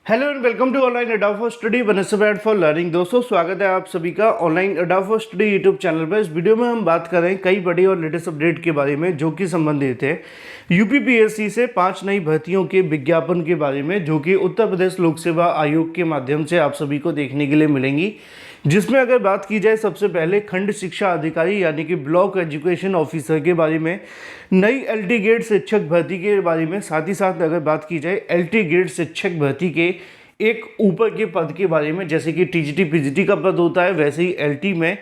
Hello and welcome to online Adda for study बनस्पैट for learning. दोस्तों, स्वागत है आप सभी का online Adda for study YouTube channel पर। इस वीडियो में हम बात कर रहे हैं कई बड़ी और लेटेस्ट अपडेट के बारे में जो कि संबंधित है यूपीपीएससी से 5 नई भर्तियों के विज्ञापन के बारे में, जो कि उत्तर प्रदेश लोक सेवा आयोग के माध्यम से आप सभी को देखने के लिए मिलेंगी। जिसमें अगर बात की जाए सबसे पहले खंड शिक्षा अधिकारी यानी कि ब्लॉक एजुकेशन ऑफिसर के बारे में, नई एलटी ग्रेड शिक्षक भर्ती के बारे में, साथ ही साथ अगर बात की जाए एलटी ग्रेड शिक्षक भर्ती के एक ऊपर के पद के बारे में, जैसे कि टीजीटी पीजीटी का पद होता है वैसे ही एलटी में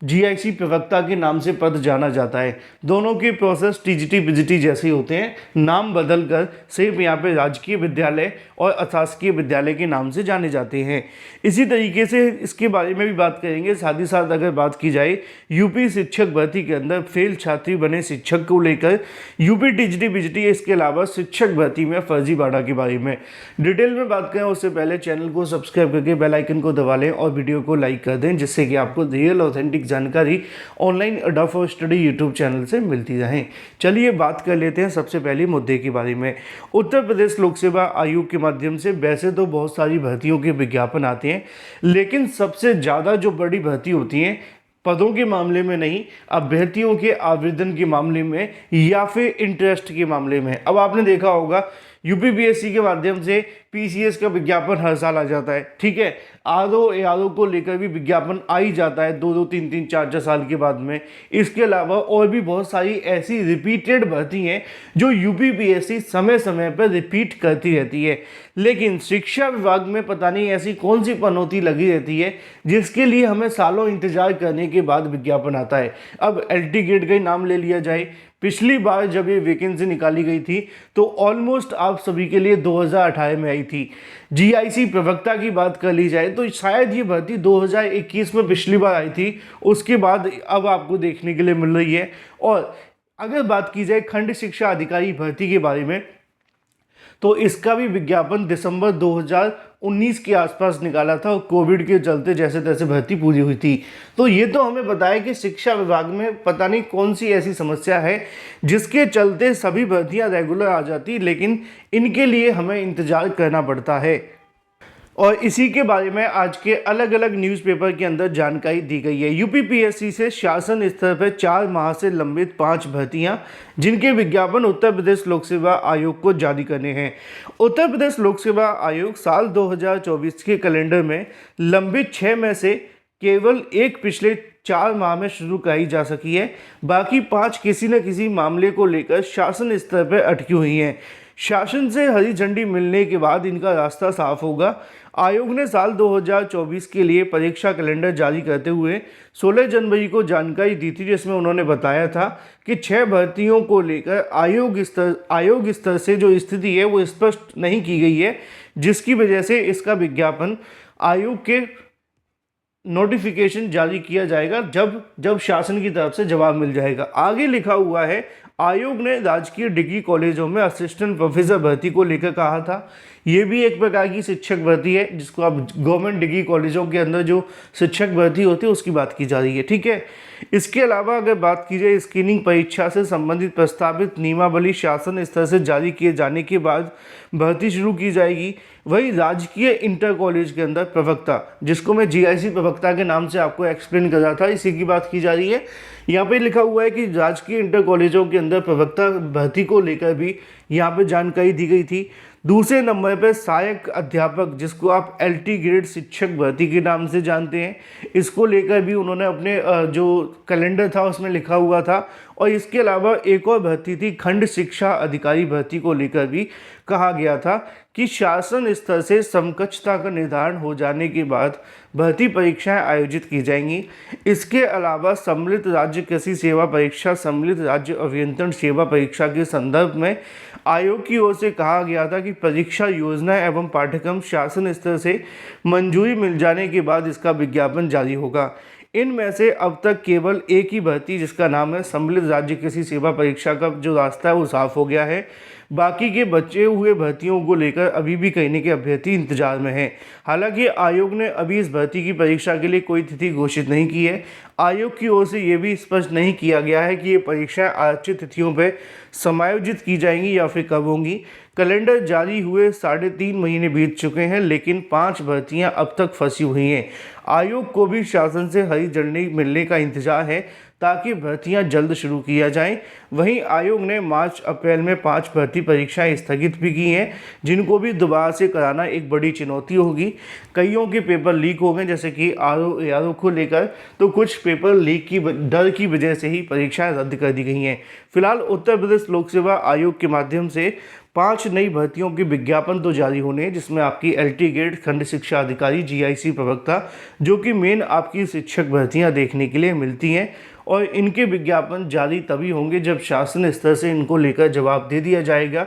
जीआईसी प्रवक्ता के नाम से पद जाना जाता है। दोनों के प्रोसेस टीजीटी पीजीटी जैसे ही होते हैं, नाम बदलकर सिर्फ यहाँ पे राजकीय विद्यालय और अशासकीय विद्यालय के नाम से जाने जाते हैं। इसी तरीके से इसके बारे में भी बात करेंगे। साथ ही साथ अगर बात की जाए यूपी शिक्षक भर्ती के अंदर फेल छात्री बने शिक्षक को लेकर यूपी टीजीटी पीजीटी, इसके अलावा शिक्षक भर्ती में फर्जीवाड़ा के बारे में डिटेल में बात करें उससे पहले चैनल को सब्सक्राइब करके बेल आइकन को दबा लें और वीडियो को लाइक कर दें, जिससे कि आपको रियल ऑथेंटिक जानकारी online Adda for study YouTube channel से मिलती रहे। चलिए बात कर लेते हैं सबसे पहले मुद्दे के बारे में। उत्तर प्रदेश लोक सेवा आयोग के माध्यम से वैसे तो बहुत सारी भर्तियों के विज्ञापन आते हैं, लेकिन सबसे ज़्यादा जो बड़ी भर्ती होती हैं पदों के मामले में नहीं, अभ्यर्थियों के आवेदन के मामले में या फिर इंटरेस्ट के मामले में। अब आपने देखा होगा यूपीपीएससी के माध्यम से पीसीएस का विज्ञापन हर साल आ जाता है, ठीक है। आरओ को लेकर भी विज्ञापन आ ही जाता है 2-2, 3-3, 4-4 साल के बाद में। इसके अलावा और भी बहुत सारी ऐसी रिपीटेड भर्ती हैं जो यूपीपीएससी समय समय पर रिपीट करती रहती है, लेकिन शिक्षा विभाग में पता नहीं ऐसी कौन सी पनौती लगी रहती है जिसके लिए हमें सालों इंतजार करने के बाद विज्ञापन आता है। अब एलटी ग्रेड का ही नाम ले लिया जाए, पिछली बार जब ये वैकेंसी निकाली गई थी तो ऑलमोस्ट आप सभी के लिए 2018 में आई थी। जीआईसी प्रवक्ता की बात कर ली जाए तो शायद ये भर्ती 2021 में पिछली बार आई थी, उसके बाद अब आपको देखने के लिए मिल रही है। और अगर बात की जाए खंड शिक्षा अधिकारी भर्ती के बारे में, तो इसका भी विज्ञापन दिसंबर 2019 के आसपास निकाला था और कोविड के चलते जैसे तैसे भर्ती पूरी हुई थी। तो ये तो हमें बताया कि शिक्षा विभाग में पता नहीं कौन सी ऐसी समस्या है जिसके चलते सभी भर्तियां रेगुलर आ जाती, लेकिन इनके लिए हमें इंतजार करना पड़ता है। और इसी के बारे में आज के अलग अलग न्यूज़पेपर के अंदर जानकारी दी गई है। यूपीपीएससी से शासन स्तर पर 4 माह से लंबित 5 भर्तियां, जिनके विज्ञापन उत्तर प्रदेश लोक सेवा आयोग को जारी करने हैं। उत्तर प्रदेश लोक सेवा आयोग साल 2024 के कैलेंडर में लंबित 6 में से केवल एक पिछले 4 माह में शुरू कराई जा सकी है, बाकी 5 किसी न किसी मामले को लेकर शासन स्तर पर अटकी हुई हैं। शासन से हरी झंडी मिलने के बाद इनका रास्ता साफ होगा। आयोग ने साल 2024 के लिए परीक्षा कैलेंडर जारी करते हुए 16 जनवरी को जानकारी दी थी, जिसमें उन्होंने बताया था कि 6 भर्तियों को लेकर आयोग स्तर से जो स्थिति है वो स्पष्ट नहीं की गई है, जिसकी वजह से इसका विज्ञापन आयोग के नोटिफिकेशन जारी किया जाएगा जब शासन की तरफ से जवाब मिल जाएगा। आगे लिखा हुआ है, आयोग ने राजकीय डिग्री कॉलेजों में असिस्टेंट प्रोफेसर भर्ती को लेकर कहा था। ये भी एक प्रकार की शिक्षक भर्ती है, जिसको आप गवर्नमेंट डिग्री कॉलेजों के अंदर जो शिक्षक भर्ती होती है उसकी बात की जा रही है, ठीक है। इसके अलावा अगर बात की जाए स्क्रीनिंग परीक्षा से संबंधित प्रस्तावित नियमावली शासन स्तर से जारी किए जाने के बाद भर्ती शुरू की जाएगी। वही राजकीय इंटर कॉलेज के अंदर प्रवक्ता, जिसको मैं जीआईसी प्रवक्ता के नाम से आपको एक्सप्लेन कर रहा था, इसी की बात की जा रही है। यहाँ पे लिखा हुआ है कि राजकीय इंटर कॉलेजों के अंदर प्रवक्ता भर्ती को लेकर भी यहाँ पे जानकारी दी गई थी। दूसरे नंबर पर सहायक अध्यापक, जिसको आप एलटी ग्रेड शिक्षक भर्ती के नाम से जानते हैं, इसको लेकर भी उन्होंने अपने जो कैलेंडर था उसमें लिखा हुआ था। और इसके अलावा एक और भर्ती थी खंड शिक्षा अधिकारी भर्ती को लेकर भी कहा गया था कि शासन स्तर से समकक्षता का निर्धारण हो जाने के बाद भर्ती परीक्षाएं आयोजित की जाएंगी। इसके अलावा सम्मिलित राज्य कृषि सेवा परीक्षा, सम्मिलित राज्य अभियंत्रण सेवा परीक्षा के संदर्भ में आयोग की ओर से कहा गया था कि परीक्षा योजना एवं पाठ्यक्रम शासन स्तर से मंजूरी मिल जाने के बाद इसका विज्ञापन जारी होगा। इनमें से अब तक केवल एक ही भर्ती, जिसका नाम है सम्मिलित राज्य कृषि सेवा परीक्षा, का जो रास्ता है वो साफ हो गया है। बाकी के बचे हुए भर्तियों को लेकर अभी भी कहीं न कहीं अभ्यर्थी इंतजार में हैं। हालांकि आयोग ने अभी इस भर्ती की परीक्षा के लिए कोई तिथि घोषित नहीं की है। आयोग की ओर से ये भी स्पष्ट नहीं किया गया है कि ये परीक्षाएं आरक्षित तिथियों पर समायोजित की जाएंगी या फिर कब होंगी। कैलेंडर जारी हुए 3.5 महीने बीत चुके हैं, लेकिन 5 भर्तियां अब तक फंसी हुई हैं। आयोग को भी शासन से हरी झंडी मिलने का इंतजार है ताकि भर्तियां जल्द शुरू किया जाएं। वहीं आयोग ने मार्च अप्रैल में 5 भर्ती परीक्षाएं स्थगित भी की हैं, जिनको भी दोबारा से कराना एक बड़ी चुनौती होगी। कईयों के पेपर लीक हो गए, जैसे कि आरओ को लेकर, तो कुछ पेपर लीक की डर की वजह से ही परीक्षाएं रद्द कर दी गई हैं। फिलहाल उत्तर प्रदेश लोक सेवा आयोग के माध्यम से 5 नई भर्तियों के विज्ञापन तो जारी होने हैं, जिसमें आपकी LT ग्रेड खंड शिक्षा अधिकारी GIC प्रवक्ता, जो कि मेन आपकी शिक्षक भर्तियां देखने के लिए मिलती हैं, और इनके विज्ञापन जारी तभी होंगे जब शासन स्तर से इनको लेकर जवाब दे दिया जाएगा।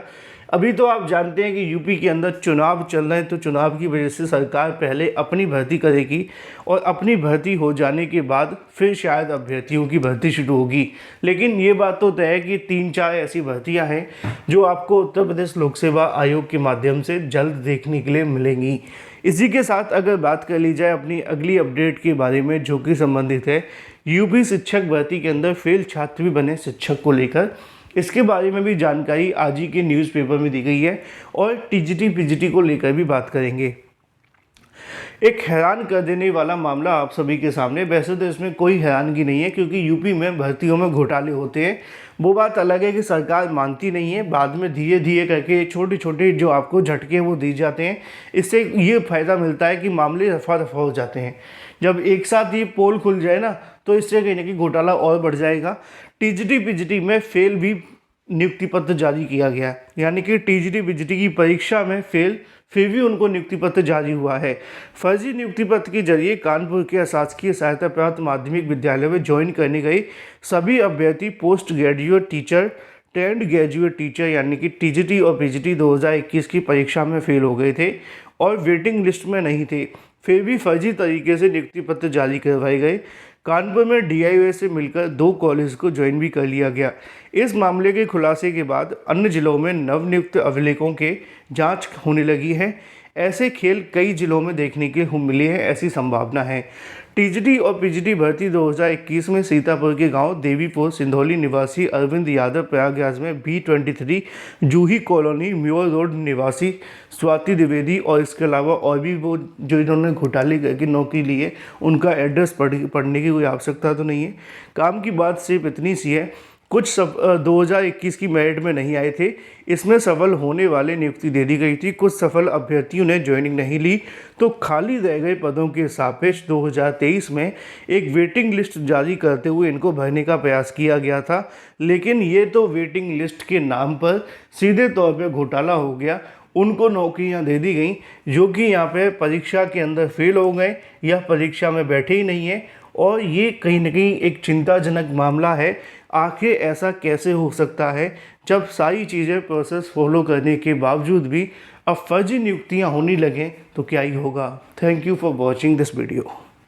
अभी तो आप जानते हैं कि यूपी के अंदर चुनाव चल रहे हैं, तो चुनाव की वजह से सरकार पहले अपनी भर्ती करेगी और अपनी भर्ती हो जाने के बाद फिर शायद अभ्यर्थियों की भर्ती शुरू होगी। लेकिन ये बात तो तय है कि 3-4 ऐसी भर्तियां हैं जो आपको उत्तर प्रदेश लोक सेवा आयोग के माध्यम से जल्द देखने के लिए मिलेंगी। इसी के साथ अगर बात कर ली जाए अपनी अगली अपडेट के बारे में, जो कि संबंधित है यूपी शिक्षक भर्ती के अंदर फेल छात्र भी बने शिक्षक को लेकर, इसके बारे में भी जानकारी आज ही के न्यूज़पेपर में दी गई है और TGT PGT को लेकर भी बात करेंगे। एक हैरान कर देने वाला मामला आप सभी के सामने। वैसे तो इसमें कोई हैरानगी नहीं है, क्योंकि यूपी में भर्तियों में घोटाले होते हैं। वो बात अलग है कि सरकार मानती नहीं है, बाद में धीरे धीरे करके छोटे छोटे जो आपको झटके वो दी जाते हैं। इससे ये फ़ायदा मिलता है कि मामले रफा दफा हो जाते हैं। जब एक साथ ये पोल खुल जाए ना, तो इससे कहीं ना कहीं घोटाला और बढ़ जाएगा। TGT PGT में फेल भी नियुक्ति पत्र जारी किया गया, यानी कि TGT PGT की परीक्षा में फेल, फिर भी उनको नियुक्ति पत्र जारी हुआ है। फर्जी नियुक्ति पत्र के जरिए कानपुर के अशासकीय सहायता प्राप्त माध्यमिक विद्यालय में ज्वाइन करने गए सभी अभ्यर्थी post graduate teacher, trained graduate teacher यानी कि TGT और PGT 2021 की परीक्षा में फेल हो गए थे और वेटिंग लिस्ट में नहीं थे। फिर भी फर्जी तरीके से नियुक्ति पत्र जारी करवाए गए। कानपुर में DIO से मिलकर 2 कॉलेज को ज्वाइन भी कर लिया गया। इस मामले के खुलासे के बाद अन्य जिलों में नवनियुक्त अभिलेखों के जांच होने लगी है। ऐसे खेल कई जिलों में देखने के मिले हैं, ऐसी संभावना है। TGT और PGT भर्ती 2021 में सीतापुर के गांव देवीपुर सिंधौली निवासी अरविंद यादव, प्रयागराज में B23 जूही कॉलोनी म्योर रोड निवासी स्वाति द्विवेदी, और इसके अलावा और भी वो जो इन्होंने घोटाले करके नौकरी ली है, उनका एड्रेस पढ़ने की कोई आवश्यकता तो नहीं है। काम की बात सिर्फ इतनी सी है, कुछ 2021 की मेरिट में नहीं आए थे, इसमें सफल होने वाले नियुक्ति दे दी गई थी। कुछ सफल अभ्यर्थियों ने ज्वाइनिंग नहीं ली, तो खाली रह गए पदों के सापेक्ष 2023 में एक वेटिंग लिस्ट जारी करते हुए इनको भरने का प्रयास किया गया था। लेकिन ये तो वेटिंग लिस्ट के नाम पर सीधे तौर पर घोटाला हो गया। उनको नौकरियां दे दी गई जो कि यहाँ पे परीक्षा के अंदर फेल हो गए या परीक्षा में बैठे ही नहीं हैं, और ये कहीं ना कहीं एक चिंताजनक मामला है। आखिर ऐसा कैसे हो सकता है जब सारी चीज़ें प्रोसेस फॉलो करने के बावजूद भी अब फर्जी नियुक्तियां होने लगें, तो क्या ही होगा। Thank you for watching this video.